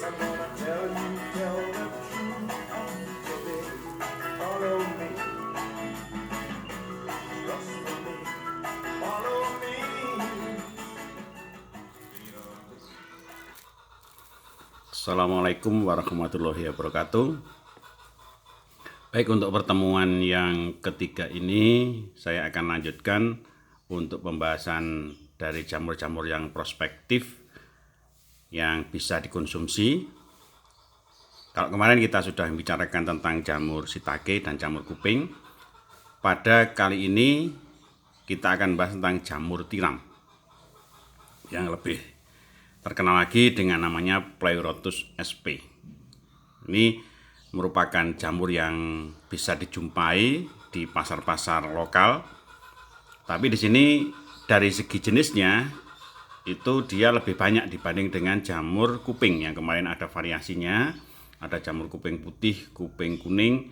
I'm gonna tell the truth. So baby, follow me, trust me, follow me. Assalamualaikum warahmatullahi wabarakatuh. Baik, untuk pertemuan yang ketiga ini saya akan lanjutkan untuk pembahasan dari jamur-jamur yang prospektif yang bisa dikonsumsi. Kalau kemarin kita sudah membicarakan tentang jamur shiitake dan jamur kuping, pada kali ini kita akan bahas tentang jamur tiram yang lebih terkenal lagi dengan namanya Pleurotus sp. Ini merupakan jamur yang bisa dijumpai di pasar-pasar lokal. Tapi di sini dari segi jenisnya itu dia lebih banyak dibanding dengan jamur kuping yang kemarin ada variasinya. Ada jamur kuping putih, kuping kuning.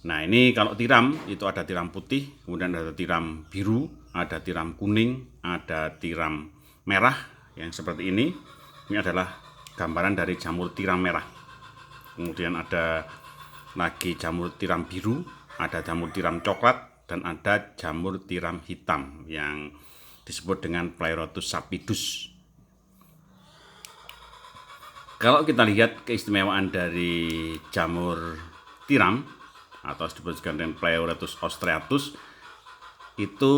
Nah, ini kalau tiram itu ada tiram putih, kemudian ada tiram biru, ada tiram kuning, ada tiram merah yang seperti ini. Ini adalah gambaran dari jamur tiram merah. Kemudian ada lagi jamur tiram biru, ada jamur tiram coklat, dan ada jamur tiram hitam yang disebut dengan Pleurotus sapidus. Kalau kita lihat keistimewaan dari jamur tiram atau disebut dengan Pleurotus ostreatus, itu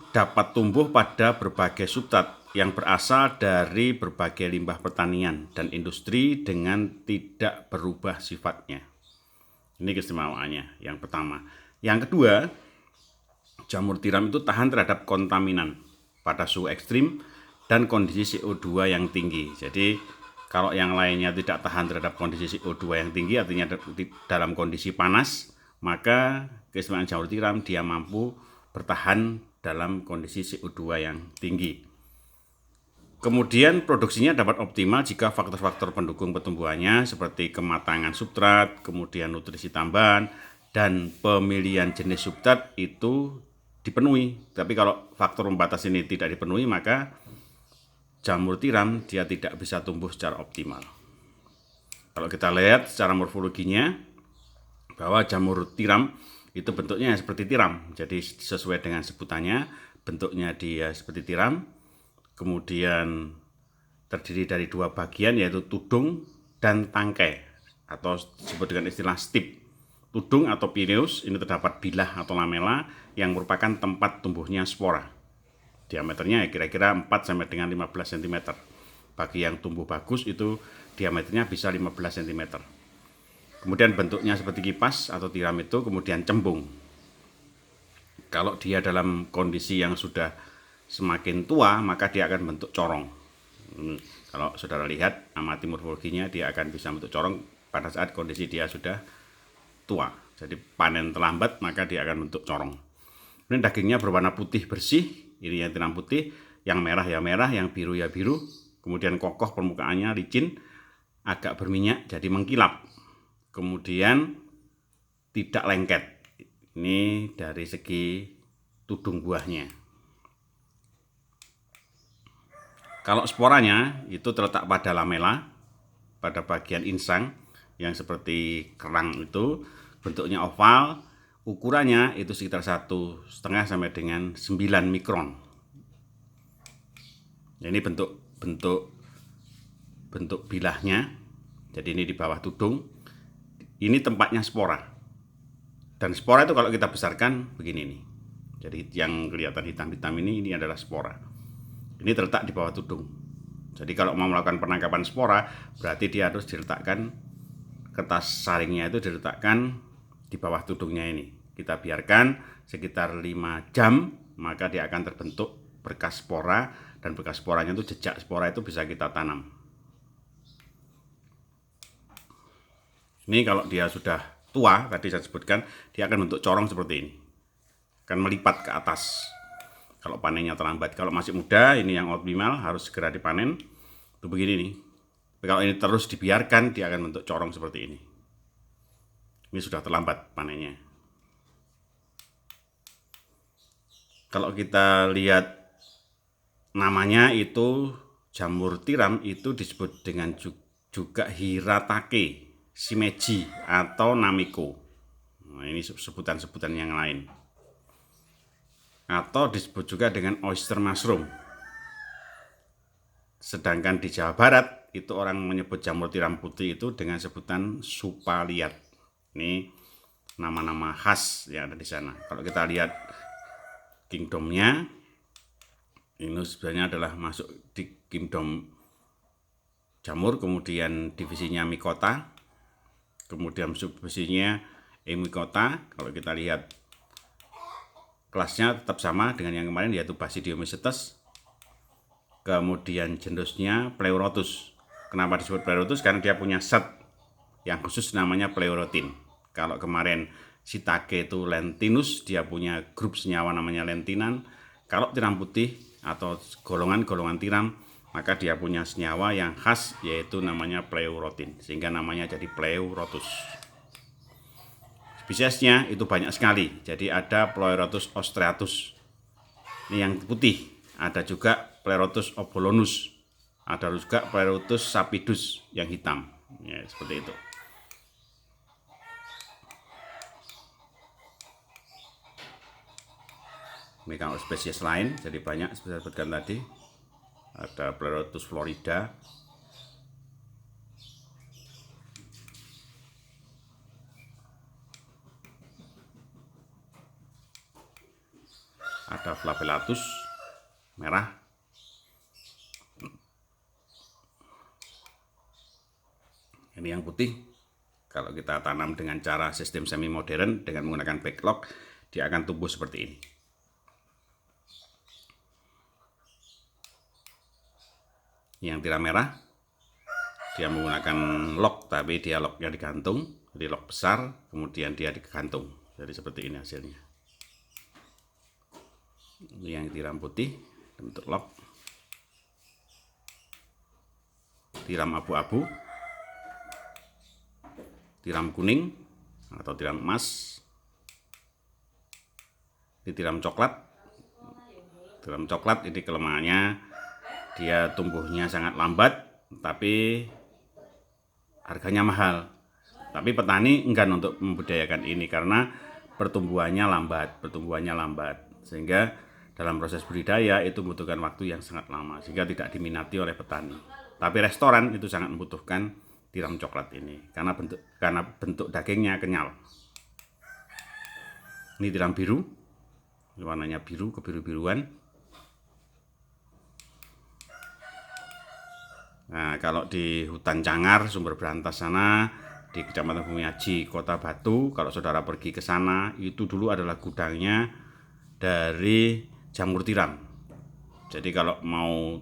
dapat tumbuh pada berbagai substrat yang berasal dari berbagai limbah pertanian dan industri dengan tidak berubah sifatnya. Ini keistimewaannya yang pertama. Yang kedua, jamur tiram itu tahan terhadap kontaminan pada suhu ekstrim dan kondisi CO2 yang tinggi. Jadi kalau yang lainnya tidak tahan terhadap kondisi CO2 yang tinggi, artinya dalam kondisi panas, maka keistimewaan jamur tiram dia mampu bertahan dalam kondisi CO2 yang tinggi. Kemudian produksinya dapat optimal jika faktor-faktor pendukung pertumbuhannya seperti kematangan substrat, kemudian nutrisi tambahan, dan pemilihan jenis substrat itu dipenuhi. Tapi kalau faktor pembatas ini tidak dipenuhi, maka jamur tiram dia tidak bisa tumbuh secara optimal. Kalau kita lihat secara morfologinya, bahwa jamur tiram itu bentuknya seperti tiram. Jadi sesuai dengan sebutannya, bentuknya dia seperti tiram. Kemudian terdiri dari dua bagian, yaitu tudung dan tangkai, atau disebut dengan istilah stip. Tudung atau pineus ini terdapat bilah atau lamela yang merupakan tempat tumbuhnya spora. Diameternya kira-kira 4 sampai dengan 15 cm. Bagi yang tumbuh bagus itu diameternya bisa 15 cm. Kemudian bentuknya seperti kipas atau tiram itu kemudian cembung. Kalau dia dalam kondisi yang sudah semakin tua, maka dia akan bentuk corong. Kalau saudara lihat amati morfologinya, dia akan bisa bentuk corong pada saat kondisi dia sudah tua. Jadi panen terlambat, maka dia akan bentuk corong. Ini dagingnya berwarna putih bersih, ini yang tiram putih, yang merah ya merah, yang biru ya biru. Kemudian kokoh permukaannya, licin, agak berminyak, jadi mengkilap. Kemudian tidak lengket. Ini dari segi tudung buahnya. Kalau sporanya itu terletak pada lamela, pada bagian insang yang seperti kerang itu, bentuknya oval, ukurannya itu sekitar 1,5 sampai dengan 9 mikron. Ini bentuk bilahnya. Jadi ini di bawah tudung. Ini tempatnya spora. Dan spora itu kalau kita besarkan begini nih. Jadi yang kelihatan hitam-hitam ini adalah spora. Ini terletak di bawah tudung. Jadi kalau mau melakukan penangkapan spora, berarti dia harus diletakkan, kertas saringnya itu diletakkan di bawah tudungnya ini. Kita biarkan sekitar 5 jam, maka dia akan terbentuk berkas spora, dan bekas sporanya itu, jejak spora itu bisa kita tanam. Ini kalau dia sudah tua, tadi saya sebutkan, dia akan bentuk corong seperti ini. Akan melipat ke atas. Kalau panennya terlambat, kalau masih muda, ini yang optimal, harus segera dipanen. Itu begini nih. Tapi kalau ini terus dibiarkan, dia akan bentuk corong seperti ini. Ini sudah terlambat panennya. Kalau kita lihat namanya itu jamur tiram, itu disebut dengan juga Hiratake, Shimeji, atau Namiko. Nah, ini sebutan-sebutan yang lain. Atau disebut juga dengan oyster mushroom. Sedangkan di Jawa Barat itu orang menyebut jamur tiram putih itu dengan sebutan supaliat. Ini nama-nama khas yang ada di sana. Kalau kita lihat kingdomnya, ini sebenarnya adalah masuk di kingdom jamur, kemudian divisinya Mycota, kemudian subdivisinya Hemicota. Kalau kita lihat kelasnya tetap sama dengan yang kemarin, yaitu Basidiomycetes. Kemudian jenisnya Pleurotus. Kenapa disebut Pleurotus? Karena dia punya set yang khusus namanya pleurotin. Kalau kemarin Shiitake itu lentinus, dia punya grup senyawa namanya lentinan. Kalau tiram putih atau golongan-golongan tiram, maka dia punya senyawa yang khas yaitu namanya pleurotin, sehingga namanya jadi Pleurotus. Spesiesnya itu banyak sekali. Jadi ada Pleurotus ostreatus, ini yang putih. Ada juga Pleurotus obolonus, ada juga Pleurotus sapidus yang hitam. Ya, seperti itu. Ini kalau spesies lain, jadi banyak seperti sebutkan tadi. Ada Pleurotus florida, ada Flagellatus merah, ini yang putih. Kalau kita tanam dengan cara sistem semi modern dengan menggunakan backlog, dia akan tumbuh seperti ini. Yang tiram merah, dia menggunakan log, tapi dia lognya digantung, jadi log besar, kemudian dia digantung. Jadi seperti ini hasilnya. Ini yang tiram putih, bentuk log. Tiram abu-abu, tiram kuning atau tiram emas, ini tiram coklat. Tiram coklat ini kelemahannya dia tumbuhnya sangat lambat, tapi harganya mahal. Tapi petani enggan untuk membudidayakan ini karena pertumbuhannya lambat, sehingga dalam proses budidaya itu membutuhkan waktu yang sangat lama, sehingga tidak diminati oleh petani. Tapi restoran itu sangat membutuhkan tiram coklat ini karena bentuk dagingnya kenyal. Ini tiram biru, warnanya biru, kebiru-biruan. Nah, kalau di hutan Cangar, Sumber Berantas sana, di Kecamatan Bumiaji, Kota Batu, kalau saudara pergi ke sana, itu dulu adalah gudangnya dari jamur tiram. Jadi kalau mau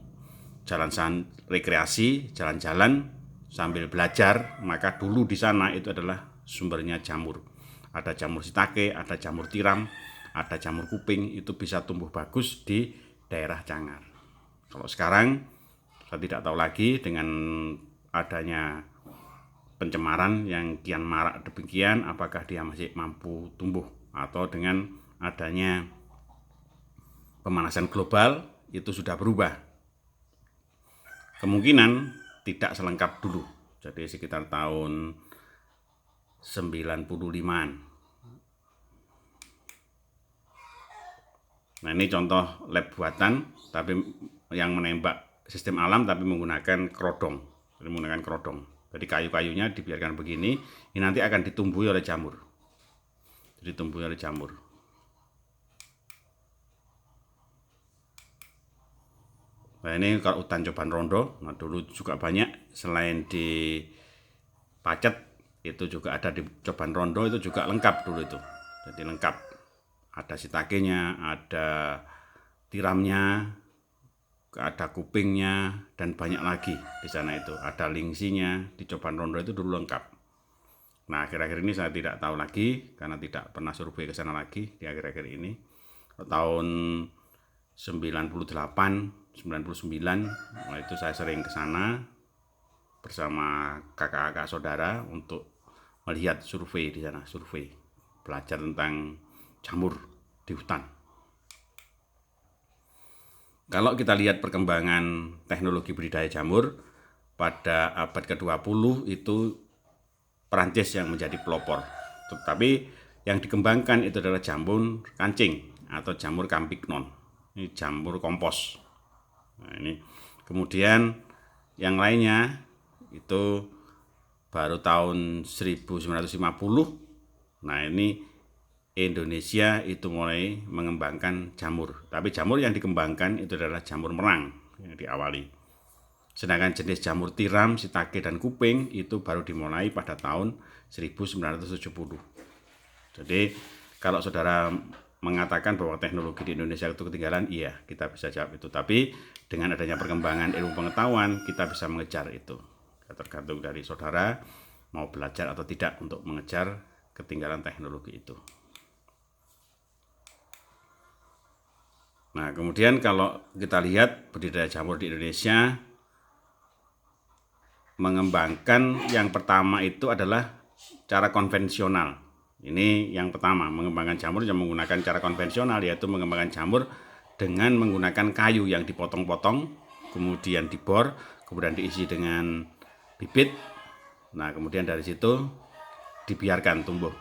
jalan rekreasi, jalan-jalan sambil belajar, maka dulu di sana itu adalah sumbernya jamur. Ada jamur shiitake, ada jamur tiram, ada jamur kuping, itu bisa tumbuh bagus di daerah Cangar. Kalau sekarang saya tidak tahu lagi dengan adanya pencemaran yang kian marak demikian, apakah dia masih mampu tumbuh, atau dengan adanya pemanasan global itu sudah berubah. Kemungkinan tidak selengkap dulu, jadi sekitar tahun 95-an. Nah, ini contoh lab buatan, tapi yang menembak sistem alam tapi menggunakan kerodong. Jadi kayu-kayunya dibiarkan begini, ini nanti akan ditumbuhi oleh jamur. Nah, ini kalau hutan Coban Rondo, nah dulu juga banyak, selain di Pacet itu juga ada di Coban Rondo, itu juga lengkap dulu itu. Jadi lengkap. Ada shiitakenya, ada tiramnya, ada kupingnya, dan banyak lagi di sana itu. Ada lingsinya, di Coban Rondo itu dulu lengkap. Nah, akhir-akhir ini saya tidak tahu lagi, karena tidak pernah survei ke sana lagi di akhir-akhir ini. Tahun 98, 99, nah itu saya sering ke sana bersama kakak-kakak saudara untuk melihat survei di sana, belajar tentang jamur di hutan. Kalau kita lihat perkembangan teknologi budidaya jamur, pada abad ke-20 itu Perancis yang menjadi pelopor. Tetapi yang dikembangkan itu adalah jamur kancing atau jamur campignon. Ini jamur kompos. Nah, ini kemudian yang lainnya itu baru tahun 1950. Nah, ini Indonesia itu mulai mengembangkan jamur. Tapi jamur yang dikembangkan itu adalah jamur merang yang diawali. Sedangkan jenis jamur tiram, shiitake, dan kuping itu baru dimulai pada tahun 1970. Jadi kalau saudara mengatakan bahwa teknologi di Indonesia itu ketinggalan, iya, kita bisa jawab itu. Tapi dengan adanya perkembangan ilmu pengetahuan, kita bisa mengejar itu. Tergantung dari saudara mau belajar atau tidak untuk mengejar ketinggalan teknologi itu. Nah, kemudian kalau kita lihat budidaya jamur di Indonesia, mengembangkan yang pertama itu adalah cara konvensional. Ini yang pertama, mengembangkan jamur yang menggunakan cara konvensional, yaitu mengembangkan jamur dengan menggunakan kayu yang dipotong-potong, kemudian dibor, kemudian diisi dengan bibit. Nah, kemudian dari situ dibiarkan tumbuh.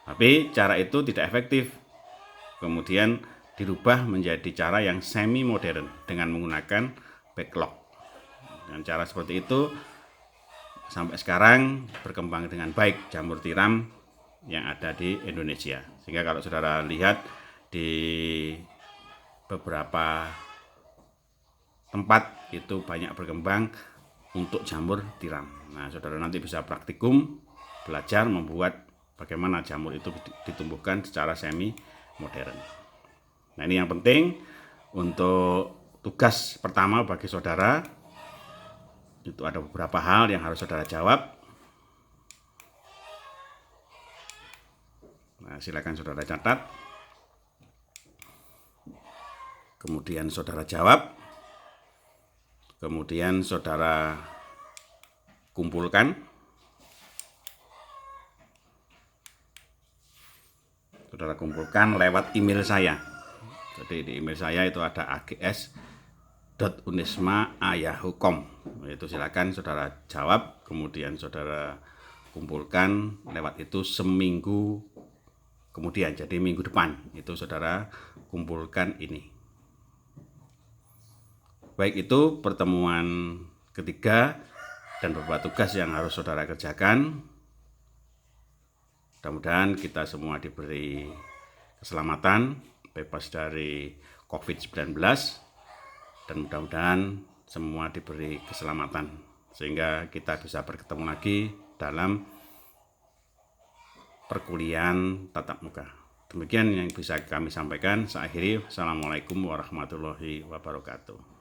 Tapi cara itu tidak efektif. Kemudian dirubah menjadi cara yang semi modern dengan menggunakan backlog. Dengan cara seperti itu sampai sekarang berkembang dengan baik jamur tiram yang ada di Indonesia. Sehingga kalau saudara lihat di beberapa tempat itu banyak berkembang untuk jamur tiram. Nah, saudara nanti bisa praktikum belajar membuat bagaimana jamur itu ditumbuhkan secara semi modern. Nah, ini yang penting untuk tugas pertama bagi saudara. Itu ada beberapa hal yang harus saudara jawab. Nah, silakan saudara catat. Kemudian saudara jawab. Kemudian saudara kumpulkan. Saudara kumpulkan lewat email saya. Jadi di email saya itu ada ags.unisma@yahoo.com. Itu silakan saudara jawab, kemudian saudara kumpulkan lewat itu seminggu kemudian. Jadi minggu depan itu saudara kumpulkan ini. Baik, itu pertemuan ketiga dan beberapa tugas yang harus saudara kerjakan. Mudah-mudahan kita semua diberi keselamatan, bebas dari COVID-19, dan mudah-mudahan semua diberi keselamatan sehingga kita bisa bertemu lagi dalam perkuliahan tatap muka. Demikian yang bisa kami sampaikan. Saya akhiri. Assalamualaikum warahmatullahi wabarakatuh.